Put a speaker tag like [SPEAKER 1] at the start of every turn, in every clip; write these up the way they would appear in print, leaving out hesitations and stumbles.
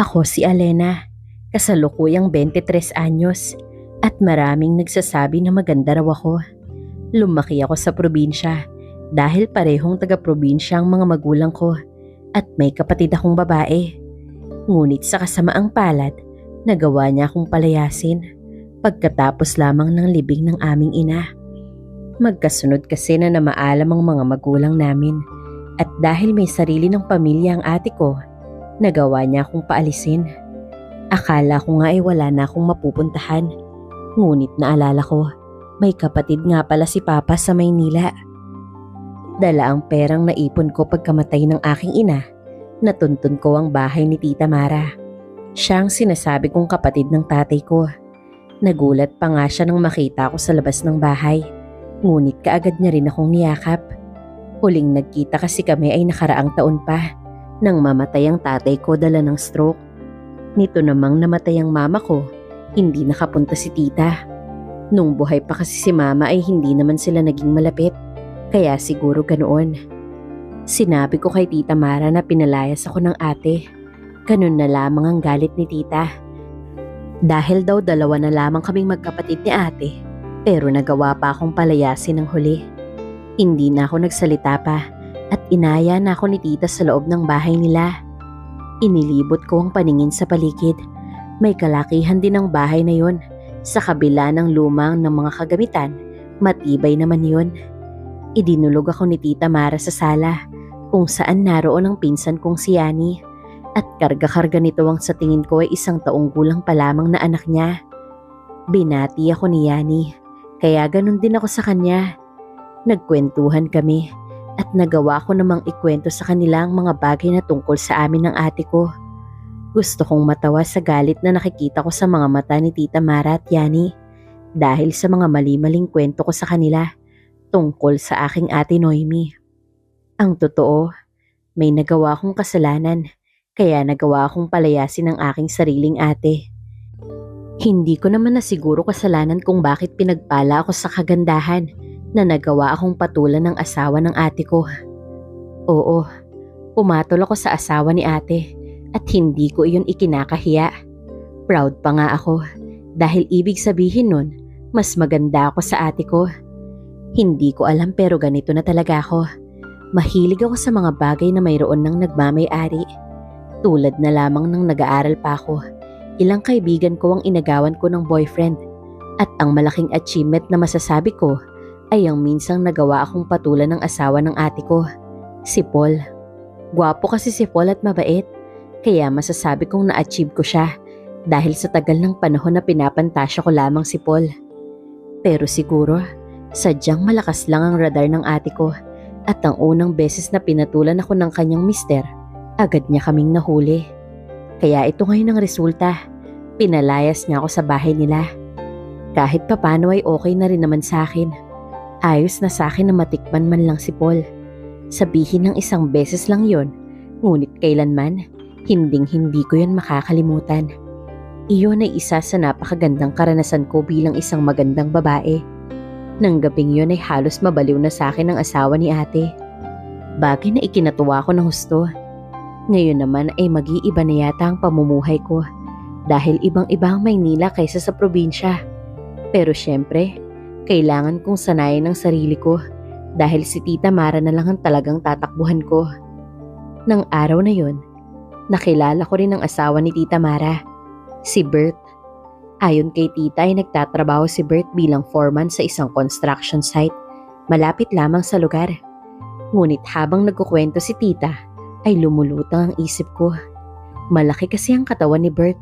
[SPEAKER 1] Ako si Alena, kasalukuyang 23 anyos at maraming nagsasabi na maganda raw ako. Lumaki ako sa probinsya dahil parehong taga-probinsya ang mga magulang ko at may kapatid akong babae. Ngunit sa kasamaang palad, nagawa niya akong palayasin pagkatapos lamang ng libing ng aming ina. Magkasunod kasi na namaalam ang mga magulang namin at dahil may sarili ng pamilya ang ate ko, nagawa niya akong paalisin. Akala ko nga ay wala na akong mapupuntahan. Ngunit naalala ko, may kapatid nga pala si Papa sa Maynila. Dala ang perang naipon ko pagkamatay ng aking ina, natuntun ko ang bahay ni Tita Mara. Siya ang sinasabi kong kapatid ng tatay ko. Nagulat pa nga siya nang makita ko sa labas ng bahay. Ngunit kaagad niya rin akong niyakap. Huling nagkita kasi kami ay nakaraang taon pa, nang mamatay ang tatay ko dala ng stroke. Nito namang namatay ang mama ko, hindi nakapunta si tita. Nung buhay pa kasi si mama ay hindi naman sila naging malapit, kaya siguro ganoon. Sinabi ko kay Tita Mara na pinalayas ako ng ate. Ganun na lamang ang galit ni tita. Dahil daw dalawa na lamang kaming magkapatid ni ate, pero nagawa pa akong palayasin ng huli. Hindi na ako nagsalita pa at inaya na ako ni tita sa loob ng bahay nila. Inilibot ko ang paningin sa paligid. May kalakihan din ang bahay na yon. Sa kabila ng lumang ng mga kagamitan, matibay naman yon. Idinulog ako ni Tita Mara sa sala kung saan naroon ang pinsan kong si Yani. At karga-karga nito ang sa tingin ko ay 1 taong gulang pa lamang na anak niya. Binati ako ni Yani, kaya ganun din ako sa kanya. Nagkwentuhan kami at nagawa ko namang ikwento sa kanila ang mga bagay na tungkol sa amin ng ate ko. Gusto kong matawa sa galit na nakikita ko sa mga mata ni Tita Mara at Yani dahil sa mga mali-maling kwento ko sa kanila tungkol sa aking ate Noemi. Ang totoo, may nagawa akong kasalanan kaya nagawa akong palayasin ang aking sariling ate. Hindi ko naman na siguro kasalanan kung bakit pinagpala ako sa kagandahan na nagawa akong patulan ng asawa ng ate ko. Oo, pumatol ako sa asawa ni ate at hindi ko iyon ikinakahiya. Proud pa nga ako dahil ibig sabihin nun, mas maganda ako sa ate ko. Hindi ko alam pero ganito na talaga ako. Mahilig ako sa mga bagay na mayroon ng nagmamay-ari. Tulad na lamang nang nag-aaral pa ako, ilang kaibigan ko ang inagawan ko ng boyfriend at ang malaking achievement na masasabi ko ay ang minsang nagawa akong patulan ng asawa ng ate ko, si Paul. Gwapo kasi si Paul at mabait, kaya masasabi kong na-achieve ko siya dahil sa tagal ng panahon na pinapantasya ko lamang si Paul. Pero siguro, sadyang malakas lang ang radar ng ate ko at ang unang beses na pinatulan ako ng kanyang mister, agad niya kaming nahuli. Kaya ito ngayon ang resulta, pinalayas niya ako sa bahay nila. Kahit papano ay okay na rin naman sa akin. Ayos na sa akin na matikman man lang si Paul. Sabihin ng 1 beses lang yon, ngunit kailanman, hinding-hindi ko yon makakalimutan. Iyon ay isa sa napakagandang karanasan ko bilang isang magandang babae. Nang gabing yon ay halos mabaliw na sa akin ang asawa ni ate. Bagay na ikinatuwa ko ng husto. Ngayon naman ay mag-iiba na yata ang pamumuhay ko dahil ibang-iba ang Maynila kaysa sa probinsya. Pero syempre, kailangan kong sanayin ang sarili ko dahil si Tita Mara na lang ang talagang tatakbuhan ko. Nang araw na yon, nakilala ko rin ang asawa ni Tita Mara, si Bert. Ayon kay Tita ay nagtatrabaho si Bert bilang foreman sa isang construction site, malapit lamang sa lugar. Ngunit habang nagkukwento si Tita, ay lumulutang ang isip ko. Malaki kasi ang katawan ni Bert.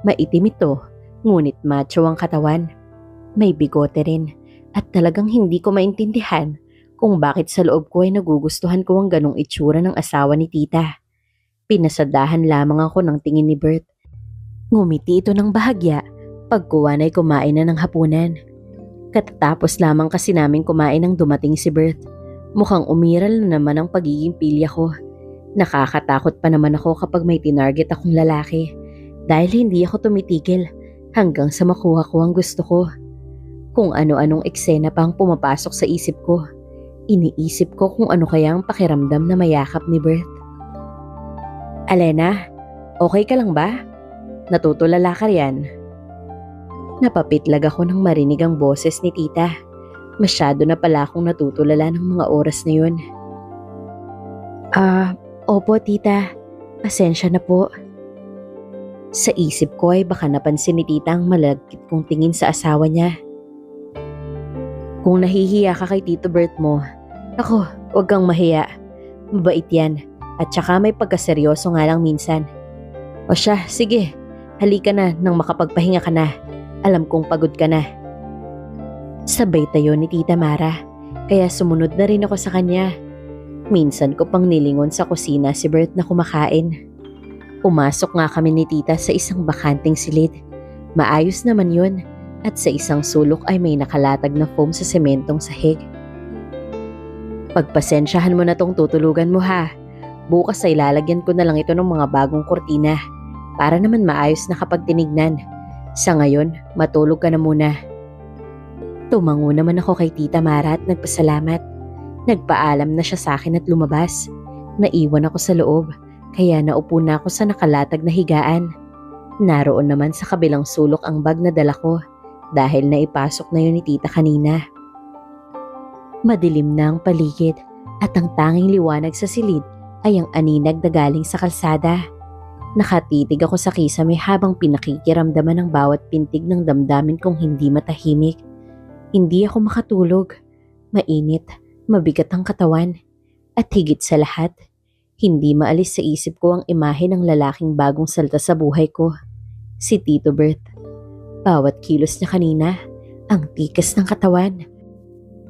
[SPEAKER 1] Maitim ito, ngunit macho ang katawan. May bigote rin at talagang hindi ko maintindihan kung bakit sa loob ko ay nagugustuhan ko ang ganong itsura ng asawa ni tita. Pinasadahan lamang ako ng tingin ni Bert. Ngumiti ito ng bahagya pagkuwan ay kumain na ng hapunan. Katatapos lamang kasi namin kumain nang dumating si Bert. Mukhang umiral na naman ang pagiging pilya ko. Nakakatakot pa naman ako kapag may tinarget akong lalaki dahil hindi ako tumitigil hanggang sa makuha ko ang gusto ko. Kung ano-anong eksena pa ang pumapasok sa isip ko. Iniisip ko kung ano kaya ang pakiramdam na mayakap ni Bert. Alena, Okay ka lang ba? Natutulala ka riyan. Napapitlag ako nang marinig ang boses ni tita. Masyado na pala akong natutulala ng mga oras na yun. Opo tita. Pasensya na po. Sa isip ko ay baka napansin ni tita ang malagkit kong tingin sa asawa niya. Kung nahihiya ka kay Tito Bert mo, ako, huwag kang mahiya. Mabait yan. At saka may pagkaseryoso nga lang minsan. O siya, sige. Halika na nang makapagpahinga ka na. Alam kong pagod ka na. Sabay tayo ni Tita Mara. Kaya sumunod na rin ako sa kanya. Minsan ko pang nilingon sa kusina si Bert na kumakain. Pumasok nga kami ni Tita sa isang bakanting silid. Maayos naman yun. At sa isang sulok ay may nakalatag na foam sa sementong sahig. Pagpasensyahan mo na tong tutulugan mo ha. Bukas ay lalagyan ko na lang ito ng mga bagong kortina para naman maayos na kapag tinignan. Sa ngayon, matulog ka na muna. Tumango naman ako kay Tita Mara at nagpasalamat. Nagpaalam na siya sa akin at lumabas. Naiwan ako sa loob, kaya naupo na ako sa nakalatag na higaan. Naroon naman sa kabilang sulok ang bag na dala ko dahil naipasok na yun ni Tita kanina. Madilim na ang paligid at ang tanging liwanag sa silid ay ang aninag na galing sa kalsada. Nakatitig ako sa kisame habang pinakikiramdaman ang bawat pintig ng damdamin kong hindi matahimik. Hindi ako makatulog. Mainit, mabigat ang katawan. At higit sa lahat, hindi maalis sa isip ko ang imahe ng lalaking bagong salta sa buhay ko. Si Tito Bert. Bawat kilos niya kanina, ang tikas ng katawan.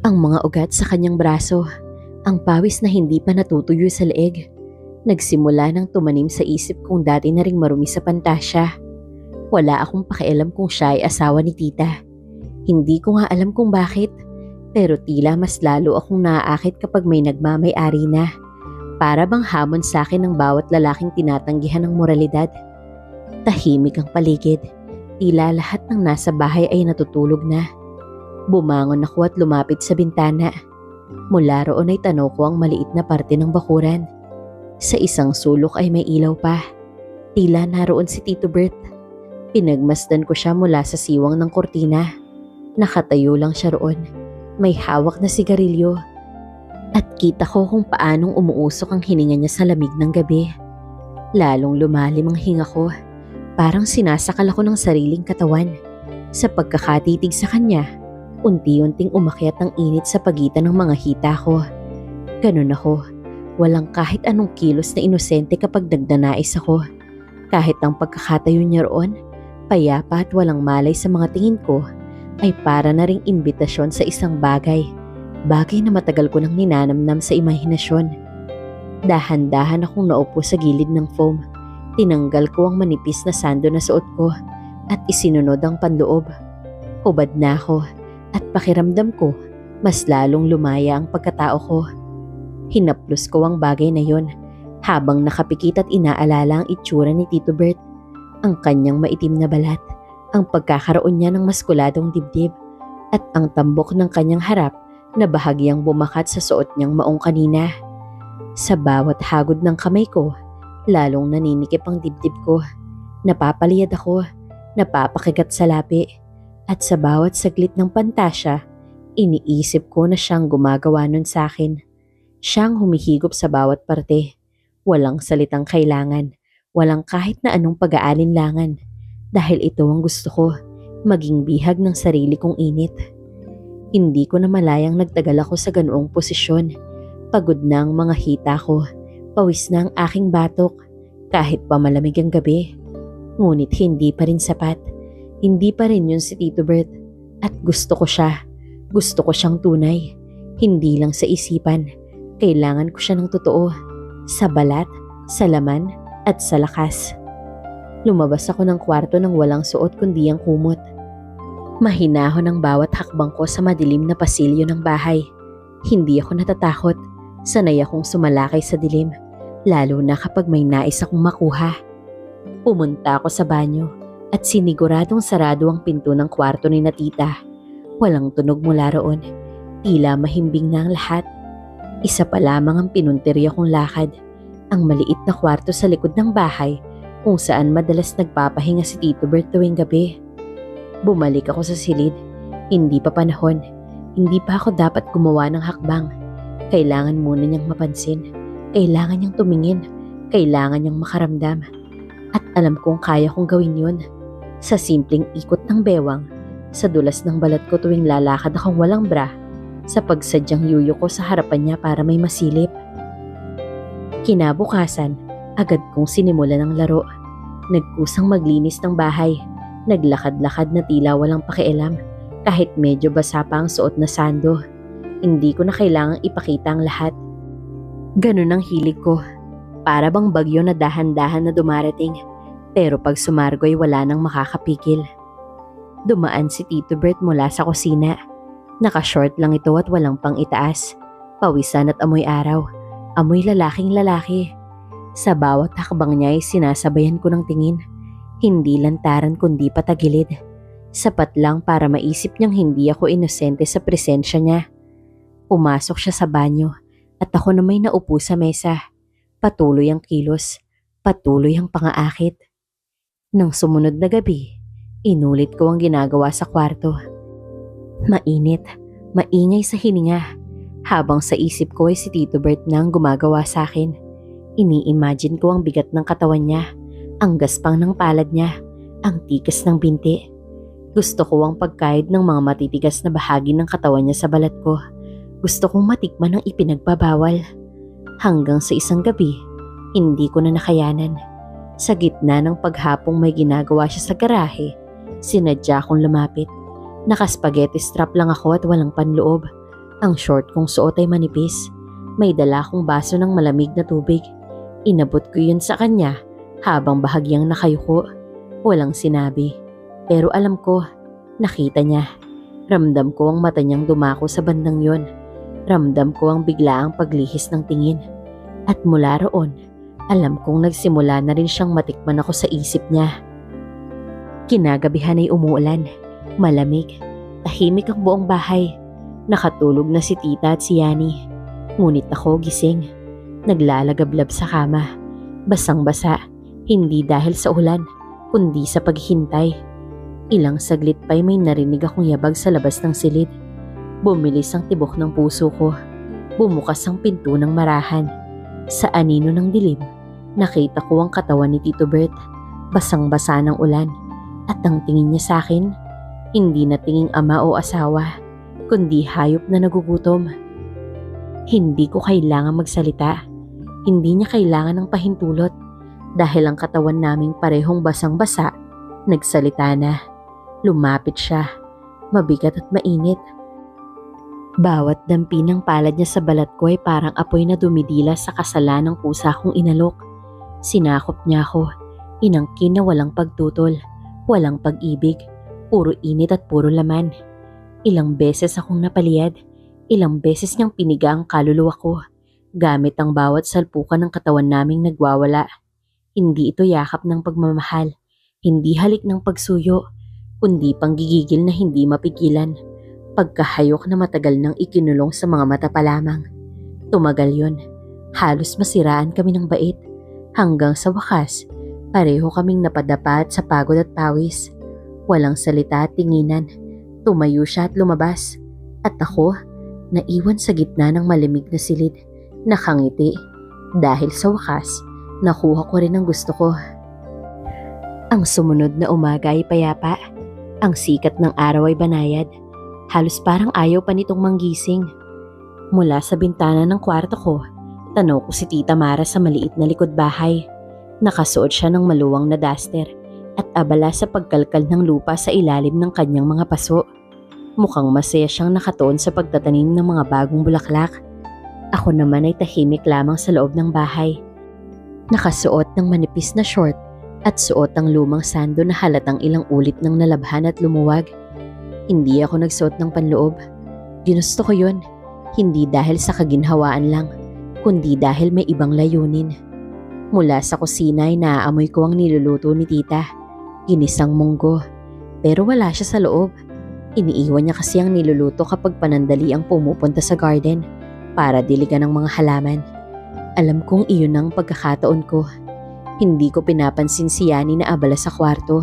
[SPEAKER 1] Ang mga ugat sa kanyang braso, ang pawis na hindi pa natutuyo sa leeg. Nagsimula nang tumanim sa isip kong dati na ring marumi sa pantasya. Wala akong pakialam kung siya ay asawa ni tita. Hindi ko nga alam kung bakit, pero tila mas lalo akong naaakit kapag may nagmamay-ari na. Para bang hamon sa akin ng bawat lalaking tinatanggihan ng moralidad. Tahimik ang paligid. Tila lahat ng nasa bahay ay natutulog na. Bumangon ako at lumapit sa bintana. Mula roon ay tanaw ko ang maliit na parte ng bakuran. Sa isang sulok ay may ilaw pa. Tila naroon si Tito Bert. Pinagmasdan ko siya mula sa siwang ng kortina. Nakatayo lang siya roon. May hawak na sigarilyo. At kita ko kung paanong umuusok ang hininga niya sa lamig ng gabi. Lalong lumalim ang hinga ko. Parang sinasakal ako ng sariling katawan. Sa pagkakatitig sa kanya, unti-unting umakyat ang init sa pagitan ng mga hita ko. Ganun ako. Walang kahit anong kilos na inosente kapag nagdanais ako. Kahit ang pagkakatayo niya roon, payapa at walang malay sa mga tingin ko, ay para na ring imbitasyon sa isang bagay. Bagay na matagal ko nang ninanamnam sa imahinasyon. Dahan-dahan akong naupo sa gilid ng foam. Tinanggal ko ang manipis na sando na suot ko at isinunod ang panloob. Hubad na ako at pakiramdam ko mas lalong lumaya ang pagkatao ko. Hinaplos ko ang bagay na yon habang nakapikit at inaalala ang itsura ni Tito Bert. Ang kanyang maitim na balat, ang pagkakaroon niya ng maskuladong dibdib at ang tambok ng kanyang harap na bahagyang bumakat sa suot niyang maong kanina. Sa bawat hagod ng kamay ko, lalong naninikip ang dibdib ko. Napapaliyad ako, napapakigat sa labi, at sa bawat saglit ng pantasya, iniisip ko na siyang gumagawa nun sa akin. Siyang humihigop sa bawat parte. Walang salitang kailangan, walang kahit na anong pag-aalinlangan. Dahil ito ang gusto ko, maging bihag ng sarili kong init. Hindi ko na malayang nagtagal ako sa ganoong posisyon. Pagod na ang mga hita ko. Pawis na ang aking batok kahit pa malamig ang gabi. Ngunit hindi pa rin sapat. Hindi pa rin yun si Tito Bert. At gusto ko siya. Gusto ko siyang tunay. Hindi lang sa isipan. Kailangan ko siya ng totoo. Sa balat, sa laman, at sa lakas. Lumabas ako ng kwarto nang walang suot kundi ang kumot. Mahinahon ang bawat hakbang ko sa madilim na pasilyo ng bahay. Hindi ako natatakot. Sanay akong sumalakay sa dilim. Lalo na kapag may nais akong makuha. Pumunta ako sa banyo at siniguradong sarado ang pinto ng kwarto ni na tita. Walang tunog mula roon. Tila mahimbing na ang lahat. Isa pa lamang ang pinuntirya kong lakad. Ang maliit na kwarto sa likod ng bahay kung saan madalas nagpapahinga si Tito Bert tuwing gabi. Bumalik ako sa silid. Hindi pa panahon. Hindi pa ako dapat gumawa ng hakbang. Kailangan muna niyang mapansin. Kailangan niyang tumingin. Kailangan niyang makaramdam. At alam kong kaya kong gawin yun. Sa simpleng ikot ng bewang, sa dulas ng balat ko tuwing lalakad akong walang bra, sa pagsadyang yuyo ko sa harapan niya para may masilip. Kinabukasan, agad kong sinimulan ang laro. Nagkusang maglinis ng bahay. Naglakad-lakad na tila walang pakialam kahit medyo basa pa ang suot na sando. Hindi ko na kailangang ipakita ang lahat. Ganun ang hilig ko. Para bang bagyo na dahan-dahan na dumarating. Pero pag sumargo'y wala nang makakapikil. Dumaan si Tito Bert mula sa kusina. Naka-short lang ito at walang pang itaas. Pawisan at amoy araw. Amoy lalaking lalaki. Sa bawat hakbang niya ay sinasabayan ko ng tingin. Hindi lantaran kundi patagilid. Sapat lang para maisip niyang hindi ako inosente sa presensya niya. Pumasok siya sa banyo at ako na may naupo sa mesa. Patuloy ang kilos. Patuloy ang pangaakit. Nang sumunod na gabi, inulit ko ang ginagawa sa kwarto. Mainit, maingay sa hininga. Habang sa isip ko ay si Tito Bert na ang gumagawa sa akin. Ini-imagine ko ang bigat ng katawan niya, ang gaspang ng palad niya, ang tikas ng binti. Gusto ko ang pagkaid ng mga matitigas na bahagi ng katawan niya sa balat ko. Gusto kong matikman ang ipinagbabawal. Hanggang sa isang gabi, hindi ko na nakayanan. Sa gitna ng paghapong may ginagawa siya sa garahe, sinadya kong lumapit. Naka-spaghetti strap lang ako at walang panloob. Ang short kong suot ay manipis. May dala akong baso ng malamig na tubig. Inabot ko yun sa kanya habang bahagyang nakayuko. Walang sinabi. Pero alam ko, nakita niya. Ramdam ko ang mata niyang dumako sa bandang yon. Ramdam ko ang biglaang paglihis ng tingin. At mula roon, alam kong nagsimula na rin siyang matikman ako sa isip niya. Kinagabihan ay umuulan. Malamig. Tahimik ang buong bahay. Nakatulog na si Tita at si Yani. Ngunit ako gising. Naglalagablab sa kama. Basang-basa. Hindi dahil sa ulan, kundi sa paghintay. Ilang saglit pa'y may narinig akong yabag sa labas ng silid. Bumilis ang tibok ng puso ko. Bumukas ang pinto ng marahan. Sa anino ng dilim, nakita ko ang katawan ni Tito Bert. Basang-basa ng ulan. At ang tingin niya sa akin, hindi na tinging ama o asawa, kundi hayop na nagugutom. Hindi ko kailangan magsalita. Hindi niya kailangan ng pahintulot dahil ang katawan naming parehong basang-basa, nagsalita na. Lumapit siya, mabigat at mainit. Bawat dampi ng palad niya sa balat ko ay parang apoy na dumidila sa kasala ng kusa kong inalok. Sinakop niya ako, inangkin na walang pagtutol, walang pag-ibig, puro init at puro laman. Ilang beses akong napaliyad, ilang beses niyang piniga ang kaluluwa ko, gamit ang bawat salpukan ng katawan naming nagwawala. Hindi ito yakap ng pagmamahal, hindi halik ng pagsuyo, kundi panggigigil na hindi mapigilan. Pagkahayok na matagal nang ikinulong sa mga mata pa lamang. Tumagal yun, halos masiraan kami ng bait, hanggang sa wakas, pareho kaming napadapat sa pagod at pawis. Walang salita at tinginan. Tumayo siya at lumabas. At ako, naiwan sa gitna ng malamig na silid, nakangiti. Dahil sa wakas, nakuha ko rin ang gusto ko. Ang sumunod na umaga ay payapa. Ang sikat ng araw ay banayad. Halos parang ayaw pa nitong manggising. Mula sa bintana ng kwarto ko, tanaw ko si Tita Mara sa maliit na likod bahay. Nakasuot siya ng maluwang na duster at abala sa pagkalkal ng lupa sa ilalim ng kanyang mga paso. Mukhang masaya siyang nakatuon sa pagtatanim ng mga bagong bulaklak. Ako naman ay tahimik lamang sa loob ng bahay. Nakasuot ng manipis na short at suot ang lumang sando na halatang ilang ulit ng nalabhan at lumuwag. Hindi ako nagsuot ng panloob. Ginusto ko yun, hindi dahil sa kaginhawaan lang, kundi dahil may ibang layunin. Mula sa kusina ay naaamoy ko ang niluluto ni Tita. Ginisang munggo. Pero wala siya sa loob. Iniiwan niya kasi ang niluluto kapag panandali ang pumupunta sa garden para diligan ng mga halaman. Alam kong iyon ang pagkakataon ko. Hindi ko pinapansin si Yani na abala sa kwarto.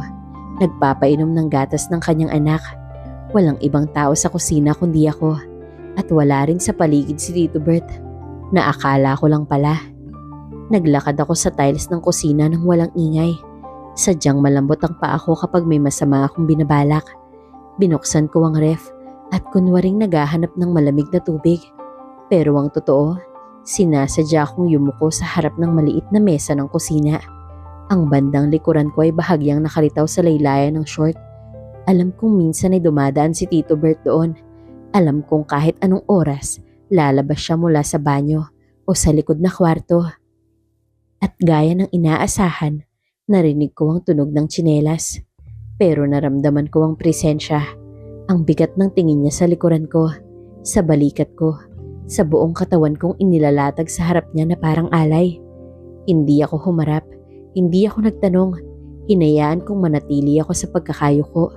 [SPEAKER 1] Nagpapainom ng gatas ng kanyang anak. Walang ibang tao sa kusina kundi ako. At wala rin sa paligid si Tito Bert. Naakala ko lang pala. Naglakad ako sa tiles ng kusina nang walang ingay. Sadyang malambot ang paa ko kapag may masama akong binabalak. Binuksan ko ang ref at kunwaring naghahanap ng malamig na tubig. Pero ang totoo, sinasadya akong yumuko sa harap ng maliit na mesa ng kusina. Ang bandang likuran ko ay bahagyang nakalitaw sa laylayan ng short. Alam kong minsan ay dumadaan si Tito Bert doon. Alam kong kahit anong oras, lalabas siya mula sa banyo o sa likod na kwarto. At gaya ng inaasahan, narinig ko ang tunog ng tsinelas. Pero naramdaman ko ang presensya. Ang bigat ng tingin niya sa likuran ko, sa balikat ko, sa buong katawan kong inilalatag sa harap niya na parang alay. Hindi ako humarap, hindi ako nagtanong. Hinayaan kong manatili ako sa pagkakayuko.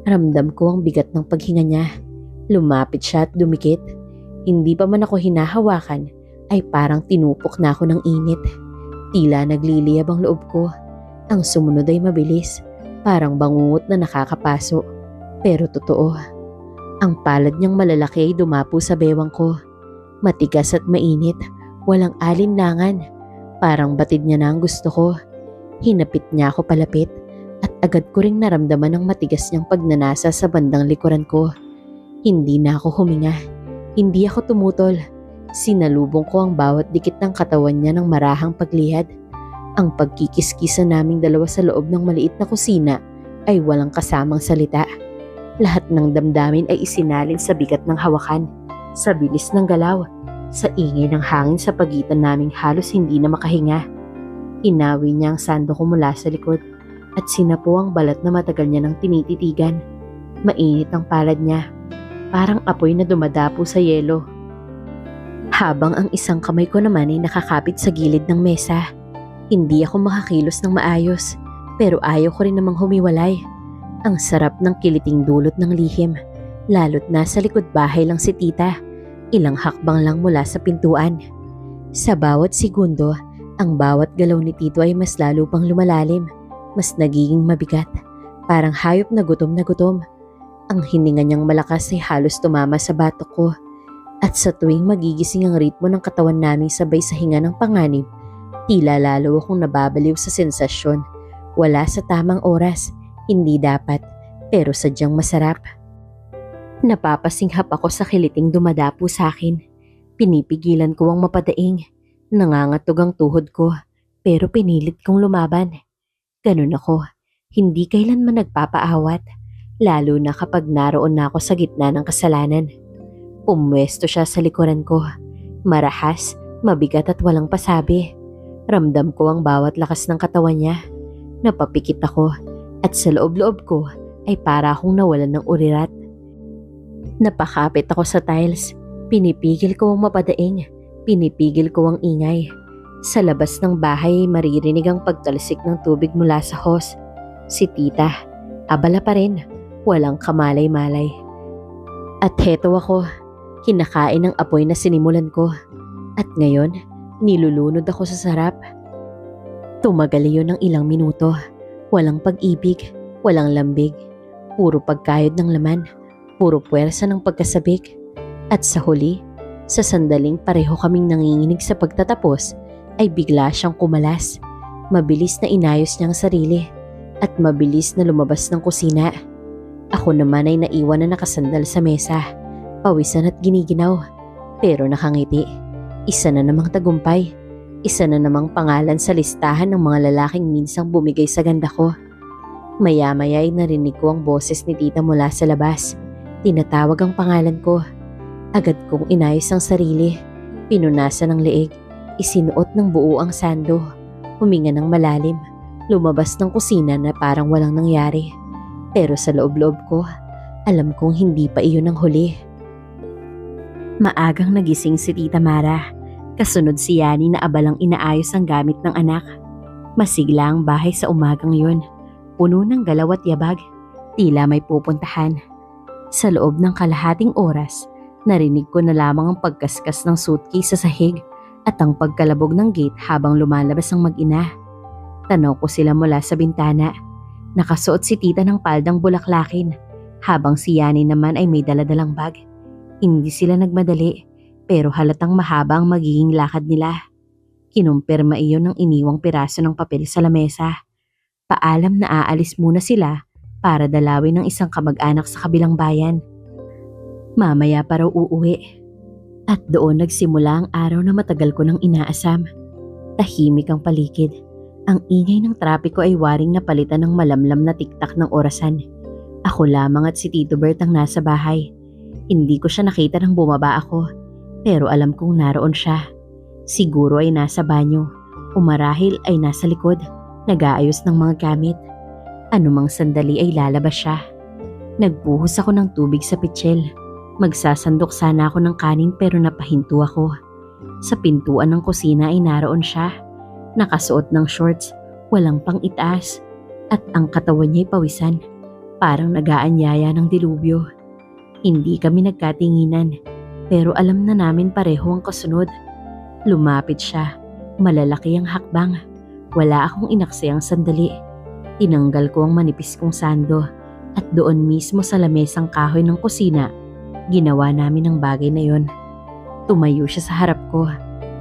[SPEAKER 1] Ramdam ko ang bigat ng paghinga niya. Lumapit siya at dumikit. Hindi pa man ako hinahawakan ay parang tinupok na ako ng init. Tila nagliliyab ang loob ko. Ang sumunod ay mabilis, parang bangungot na nakakapaso. Pero totoo. Ang palad niyang malalaki ay dumapo sa bewang ko. Matigas at mainit, walang alinlangan. Parang batid niya na ang gusto ko. Hinapit niya ako palapit at agad ko ring naramdaman ang matigas niyang pagnanasa sa bandang likuran ko. Hindi na ako huminga. Hindi ako tumutol. Sinalubong ko ang bawat dikit ng katawan niya ng marahang paglihad. Ang pagkikiskisa naming dalawa sa loob ng maliit na kusina ay walang kasamang salita. Lahat ng damdamin ay isinalin sa bigat ng hawakan, sa bilis ng galaw, sa ingay ng hangin sa pagitan naming halos hindi na makahinga. Inawi niya ang sando ko mula sa likod at sinapo ang balat na matagal niya nang tinititigan. Mainit ang palad niya, parang apoy na dumadapo sa yelo. Habang ang isang kamay ko naman ay nakakapit sa gilid ng mesa. Hindi ako makakilos ng maayos, pero ayaw ko rin namang humiwalay. Ang sarap ng kiliting dulot ng lihim, lalo't nasa likod bahay lang si tita. Ilang hakbang lang mula sa pintuan. Sa bawat segundo, ang bawat galaw ni tito ay mas lalo pang lumalalim, mas nagiging mabigat, parang hayop na gutom na gutom. Ang hininga niyang malakas ay halos tumama sa batok ko. At sa tuwing magigising ang ritmo ng katawan naming sabay sa hinga ng panganib, tila lalo akong nababaliw sa sensasyon. Wala sa tamang oras. Hindi dapat, pero sadyang masarap. Napapasinghap ako sa kiliting dumadapo sa akin. Pinipigilan ko ang mapadaing. Nangangatog ang tuhod ko, pero pinilit kong lumaban. Ganun ako, hindi kailanman nagpapaawat, lalo na kapag naroon na ako sa gitna ng kasalanan. Pumwesto siya sa likuran ko, marahas, mabigat at walang pasabi. Ramdam ko ang bawat lakas ng katawan niya. Napapikit ako. At sa loob-loob ko ay para akong nawalan ng urirat. Napakapit ako sa tiles. Pinipigil ko ang mapadaing. Pinipigil ko ang ingay. Sa labas ng bahay ay maririnig ang pagtalsik ng tubig mula sa hose. Si tita, abala pa rin. Walang kamalay-malay. At heto ako, kinakain ng apoy na sinimulan ko. At ngayon, nilulunod ako sa sarap. Tumagal iyon ng ilang minuto. Walang pag-ibig, walang lambig, puro pagkayod ng laman, puro puwersa ng pagkasabik. At sa huli, sa sandaling pareho kaming nanginginig sa pagtatapos, ay bigla siyang kumalas. Mabilis na inayos niyang sarili at mabilis na lumabas ng kusina. Ako naman ay naiwan na nakasandal sa mesa, pawisan at giniginaw, pero nakangiti. Isa na namang tagumpay. Isa na namang pangalan sa listahan ng mga lalaking minsang bumigay sa ganda ko. Maya-maya ay narinig ko ang boses ni tita mula sa labas. Tinatawag ang pangalan ko. Agad kong inayos ang sarili. Pinunasan ng leeg. Isinuot ng buo ang sando. Huminga ng malalim. Lumabas ng kusina na parang walang nangyari. Pero sa loob-loob ko, alam kong hindi pa iyon ang huli. Maagang nagising si Tita Mara. Kasunod si Yani na abalang inaayos ang gamit ng anak. Masigla ang bahay sa umagang yun. Puno ng galaw at yabag. Tila may pupuntahan. Sa loob ng kalahating oras, narinig ko na lamang ang pagkaskas ng suitcase sa sahig at ang pagkalabog ng gate habang lumalabas ang mag-ina. Tanaw ko sila mula sa bintana. Nakasuot si tita ng paldang bulaklakin, habang si Yani naman ay may daladalang bag. Hindi sila nagmadali, pero halatang mahaba ang magiging lakad nila. Kinumpirma iyon ng iniwang piraso ng papel sa lamesa. Paalam na aalis muna sila para dalawin ng isang kamag-anak sa kabilang bayan. Mamaya pa raw uuwi. At doon nagsimula ang araw na matagal ko nang inaasam. Tahimik ang paligid. Ang ingay ng trapiko ay waring napalitan ng malamlam na tiktak ng orasan. Ako lamang at si Tito Bert ang nasa bahay. Hindi ko siya nakita nang bumaba ako, pero alam kong naroon siya. Siguro ay nasa banyo, o marahil ay nasa likod, nag-aayos ng mga gamit. Anumang sandali ay lalabas siya. Nagbuhos ako ng tubig sa pitsil. Magsasandok sana ako ng kanin pero napahinto ako. Sa pintuan ng kusina ay naroon siya. Nakasuot ng shorts, walang pang-itaas, at ang katawan niya'y pawisan, parang nag-aanyaya ng dilubyo. Hindi kami nagkatinginan, pero alam na namin pareho ang kasunod. Lumapit siya, malalaki ang hakbang. Wala akong inaksayang sandali. Tinanggal ko ang manipis kong sando, at doon mismo sa lamesang kahoy ng kusina, ginawa namin ang bagay na yon. Tumayo siya sa harap ko,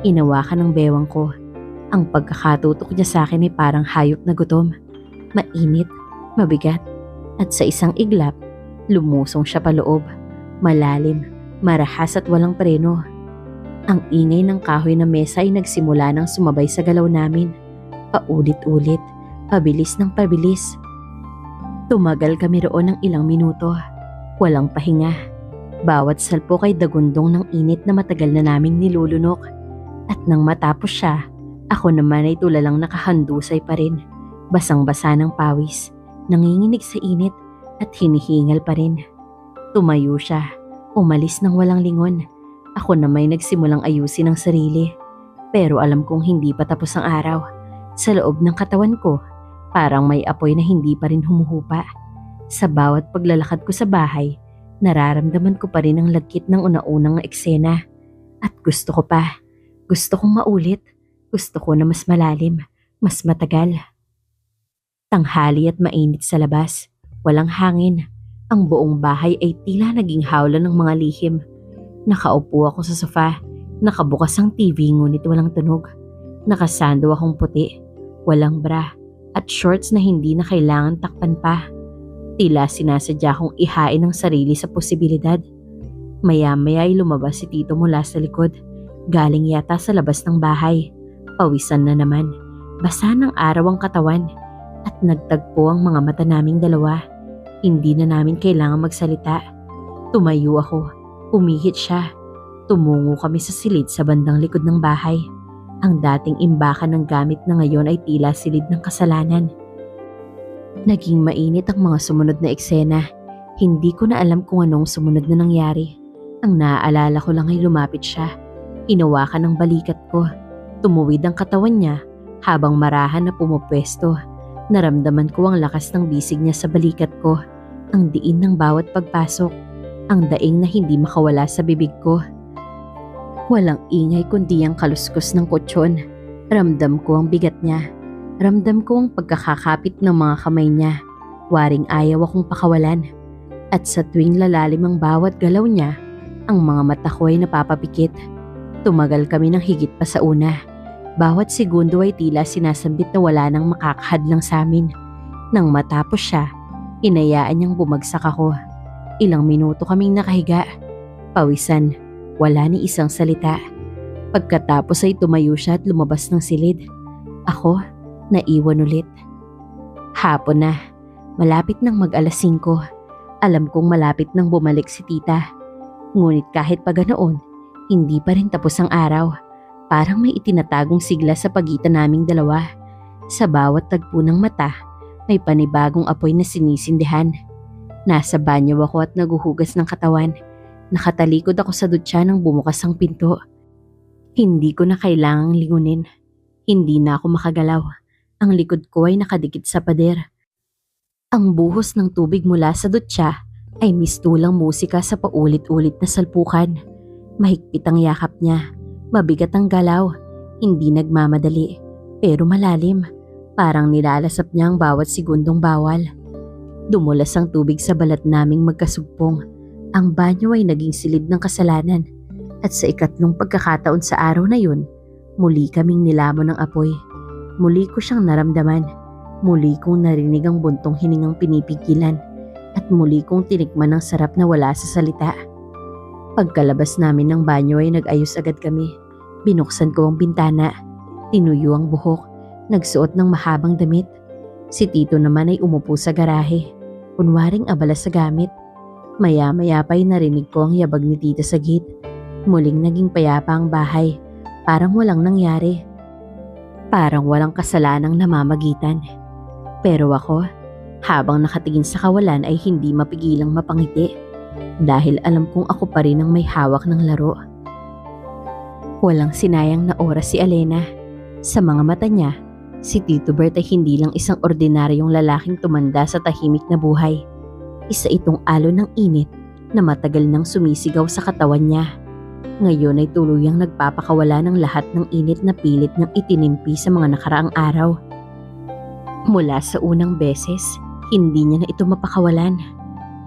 [SPEAKER 1] inawakan ng bewang ko. Ang pagkakatutok niya sa akin ay parang hayop na gutom. Mainit, mabigat, at sa isang iglap, lumusong siya paloob. Malalim, marahas at walang preno. Ang ingay ng kahoy na mesa ay nagsimula ng sumabay sa galaw namin. Paulit-ulit, pabilis ng pabilis. Tumagal kami roon ng ilang minuto. Walang pahinga. Bawat salpok ay dagundong ng init na matagal na naming nilulunok. At nang matapos siya, ako naman ay tulalang nakahandusay pa rin. Basang-basa ng pawis, nanginginig sa init at hinihingal pa rin. Tumayo siya, umalis ng walang lingon. Ako naman ay nagsimulang ayusin ang sarili. Pero alam kong hindi pa tapos ang araw. Sa loob ng katawan ko, parang may apoy na hindi pa rin humuhupa. Sa bawat paglalakad ko sa bahay, nararamdaman ko pa rin ang lagkit ng una-unang eksena. At gusto ko pa. Gusto kong maulit. Gusto ko na mas malalim, mas matagal. Tanghali at mainit sa labas. Walang hangin. Ang buong bahay ay tila naging hawla ng mga lihim. Nakaupo ako sa sofa. Nakabukas ang TV ngunit walang tunog. Nakasando akong puti. Walang bra. At shorts na hindi na kailangan takpan pa. Tila sinasadya kong ihain ang sarili sa posibilidad. Maya-maya ay lumabas si Tito mula sa likod. Galing yata sa labas ng bahay. Pawisan na naman. Basa ng araw ang katawan. At nagtagpo ang mga mata naming dalawa. Hindi na namin kailangan magsalita. Tumayo ako. Umihit siya. Tumungo kami sa silid sa bandang likod ng bahay. Ang dating imbakan ng gamit na ngayon ay tila silid ng kasalanan. Naging mainit ang mga sumunod na eksena. Hindi ko na alam kung anong sumunod na nangyari. Ang naaalala ko lang ay lumapit siya. Inawakan ng balikat ko. Tumuwid ang katawan niya habang marahan na pumupwesto. Naramdaman ko ang lakas ng bisig niya sa balikat ko. Ang diin ng bawat pagpasok. Ang daing na hindi makawala sa bibig ko. Walang ingay kundi ang kaluskos ng kutsyon. Ramdam ko ang bigat niya. Ramdam ko ang pagkakakapit ng mga kamay niya. Waring ayaw akong pakawalan. At sa tuwing lalalim ang bawat galaw niya, ang mga mata ko ay napapapikit. Tumagal kami ng higit pa sa una. Bawat segundo ay tila sinasambit na wala nang makakahadlang sa amin. Nang matapos siya, inayaan niyang bumagsak ako. Ilang minuto kaming nakahiga. Pawisan, wala ni isang salita. Pagkatapos ay tumayo siya at lumabas ng silid. Ako, naiwan ulit. Hapon na, malapit nang mag-alas 5. Alam kong malapit nang bumalik si tita. Ngunit kahit pa ganoon, hindi pa rin tapos ang araw. Parang may itinatagong sigla sa pagitan naming dalawa. Sa bawat tagpo ng mata, may panibagong apoy na sinisindihan. Nasa banyo ako at naguhugas ng katawan. Nakatalikod ako sa dutya nang bumukas ang pinto. Hindi ko na kailangang lingunin. Hindi na ako makagalaw. Ang likod ko ay nakadikit sa pader. Ang buhos ng tubig mula sa dutya ay mistulang musika sa paulit-ulit na salpukan. Mahigpit ang yakap niya. Mabigat ang galaw, hindi nagmamadali, pero malalim. Parang nilalasap niya ang bawat segundong bawal. Dumulas ang tubig sa balat naming magkasugpong. Ang banyo ay naging silid ng kasalanan. At sa ikatlong pagkakataon sa araw na yun, muli kaming nilamon ng apoy. Muli ko siyang naramdaman. Muli kong narinig ang buntong hiningang pinipigilan. At muli kong tinikman ang sarap na wala sa salita. Pagkalabas namin ng banyo ay nag-ayos agad kami. Binuksan ko ang bintana. Tinuyo ang buhok. Nagsuot ng mahabang damit. Si Tito naman ay umupo sa garahe. Kunwaring abala sa gamit. Maya-maya pa'y narinig ko ang yabag ni Tita sa gate. Muling naging payapa ang bahay. Parang walang nangyari. Parang walang kasalanang namamagitan. Pero ako, habang nakatingin sa kawalan ay hindi mapigilang mapangiti. Dahil alam kong ako pa rin ang may hawak ng laro. Walang sinayang na oras si Alena. Sa mga mata niya, si Tito Bert ay hindi lang isang ordinaryong lalaking tumanda sa tahimik na buhay. Isa itong alon ng init na matagal nang sumisigaw sa katawan niya. Ngayon ay tuluyang nagpapakawala ng lahat ng init na pilit niyang itinimpi sa mga nakaraang araw. Mula sa unang beses, hindi niya na ito mapakawalan.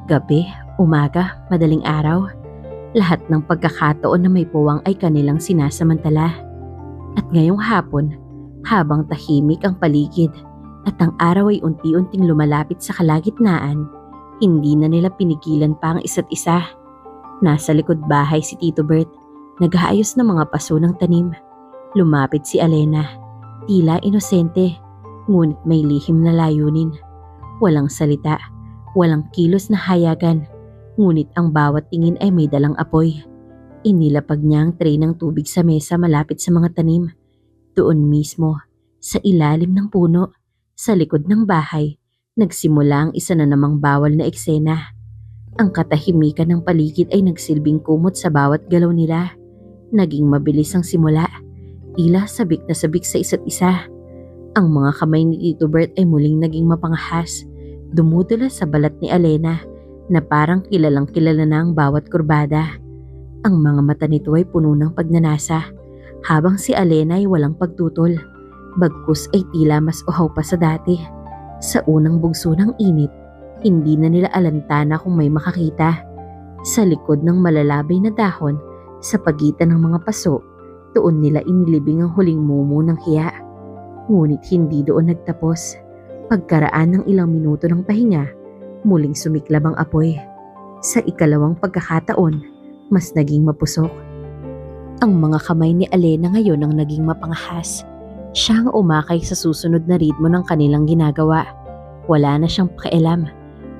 [SPEAKER 1] Gabi, umaga, madaling araw, lahat ng pagkakataon na may puwang ay kanilang sinasamantala. At ngayong hapon, habang tahimik ang paligid at ang araw ay unti-unting lumalapit sa kalagitnaan, hindi na nila pinigilan pa ang isa't isa. Nasa likod bahay si Tito Bert, nag-aayos ng mga paso ng tanim. Lumapit si Alena, tila inosente, ngunit may lihim na layunin. Walang salita, walang kilos na hayagan, ngunit ang bawat tingin ay may dalang apoy. Inilapag niya ang tray ng tubig sa mesa malapit sa mga tanim. Doon mismo, sa ilalim ng puno, sa likod ng bahay, nagsimula ang isa na namang bawal na eksena. Ang katahimikan ng paligid ay nagsilbing kumot sa bawat galaw nila. Naging mabilis ang simula, tila sabik na sabik sa isa't isa. Ang mga kamay ni Tito Bert ay muling naging mapangahas, dumudula sa balat ni Alena na parang kilalang kilala na ang bawat kurbada. Ang mga mata nito ay puno ng pagnanasa, habang si Alena ay walang pagtutol. Bagkus ay tila mas uhaw pa sa dati. Sa unang bugso ng init, hindi na nila alantana kung may makakita. Sa likod ng malalabay na dahon, sa pagitan ng mga paso, doon nila inilibing ang huling mumu ng hiya. Ngunit hindi doon nagtapos. Pagkaraan ng ilang minuto ng pahinga, muling sumiklab ang apoy. Sa ikalawang pagkakataon, mas naging mapusok. Ang mga kamay ni Alena ngayon ang naging mapangahas. Siya ang umakay sa susunod na ritmo ng kanilang ginagawa. Wala na siyang pakialam.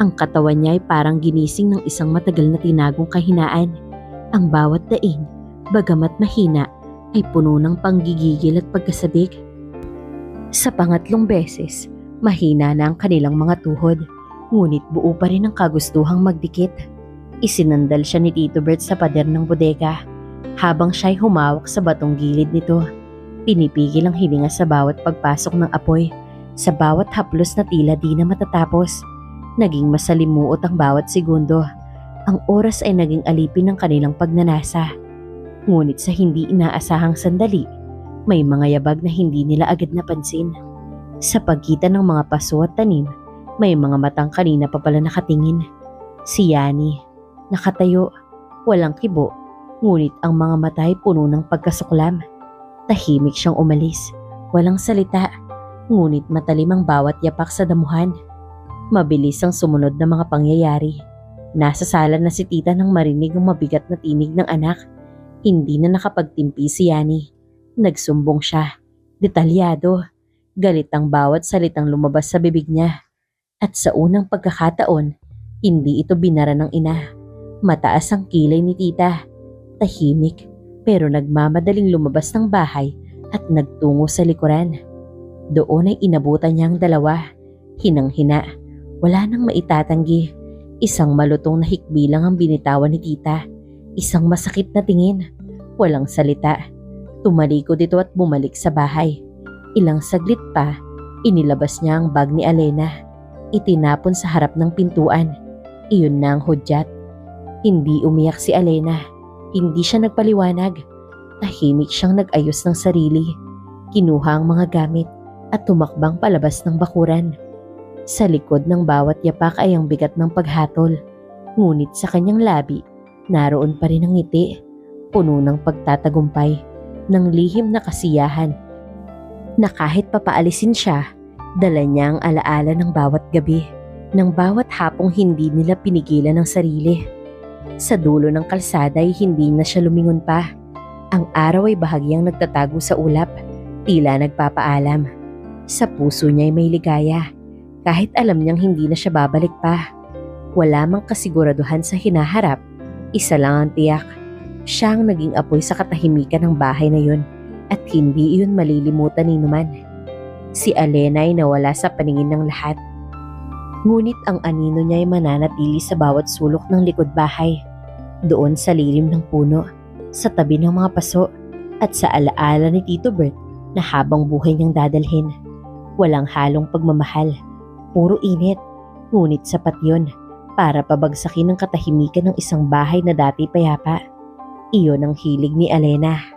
[SPEAKER 1] Ang katawan niya ay parang ginising ng isang matagal na tinagong kahinaan. Ang bawat daing, bagamat mahina, ay puno ng panggigigil at pagkasabik. Sa pangatlong beses, mahina na ang kanilang mga tuhod, ngunit buo pa rin ang kagustuhang magdikit. Isinandal siya ni Tito Bert sa pader ng bodega. Habang siya'y humawak sa batong gilid nito, pinipigil ang hininga sa bawat pagpasok ng apoy, sa bawat haplos na tila di na matatapos. Naging masalimuot ang bawat segundo. Ang oras ay naging alipin ng kanilang pagnanasa. Ngunit sa hindi inaasahang sandali, may mga yabag na hindi nila agad napansin. Sa pagitan ng mga paso at tanim, may mga matang kanina pa pala nakatingin. Si Yani, nakatayo, walang kibo, ngunit ang mga mata ay puno ng pagkasuklam. Tahimik siyang umalis, walang salita, ngunit matalim ang bawat yapak sa damuhan. Mabilis ang sumunod na mga pangyayari. Nasa sala na si Tita nang marinig ang mabigat na tinig ng anak. Hindi na nakapagtimpi si Yani. Nagsumbong siya, detalyado. Galit ang bawat salitang lumabas sa bibig niya. At sa unang pagkakataon, hindi ito binara ng ina. Mataas ang kilay ni Tita. Tahimik, pero nagmamadaling lumabas ng bahay at nagtungo sa likuran. Doon ay inabutan niya ang dalawa. Hinang-hina, wala nang maitatanggi. Isang malutong na hikbi lang ang binitawan ni Tita. Isang masakit na tingin. Walang salita. Tumalikod ito at bumalik sa bahay. Ilang saglit pa, inilabas niya ang bag ni Alena. Itinapon sa harap ng pintuan. Iyon na ang hudyat. Hindi umiyak si Alena. Hindi siya nagpaliwanag. Tahimik siyang nag-ayos ng sarili. Kinuha ang mga gamit at tumakbang palabas ng bakuran. Sa likod ng bawat yapak ay ang bigat ng paghatol, ngunit sa kanyang labi, naroon pa rin ang ngiti, puno ng pagtatagumpay, ng lihim na kasiyahan, na kahit papaalisin siya, dala niya ang alaala ng bawat gabi, ng bawat hapong hindi nila pinigilan ang sarili. Sa dulo ng kalsada ay hindi na siya lumingon pa. Ang araw ay bahagyang nagtatago sa ulap, tila nagpapaalam. Sa puso niya ay may ligaya, kahit alam niyang hindi na siya babalik pa. Wala mang kasiguraduhan sa hinaharap, isa lang ang tiyak. Siya ang naging apoy sa katahimikan ng bahay na yun, at hindi iyon malilimutan ni numan. Si Alena ay nawala sa paningin ng lahat. Ngunit ang anino niya ay mananatili sa bawat sulok ng likod bahay, doon sa lilim ng puno, sa tabi ng mga paso, at sa alaala ni Tito Bert na habang buhay niyang dadalhin. Walang halong pagmamahal, puro init, ngunit sapat yun para pabagsakin ang katahimikan ng isang bahay na dati payapa. Iyon ang hilig ni Alena.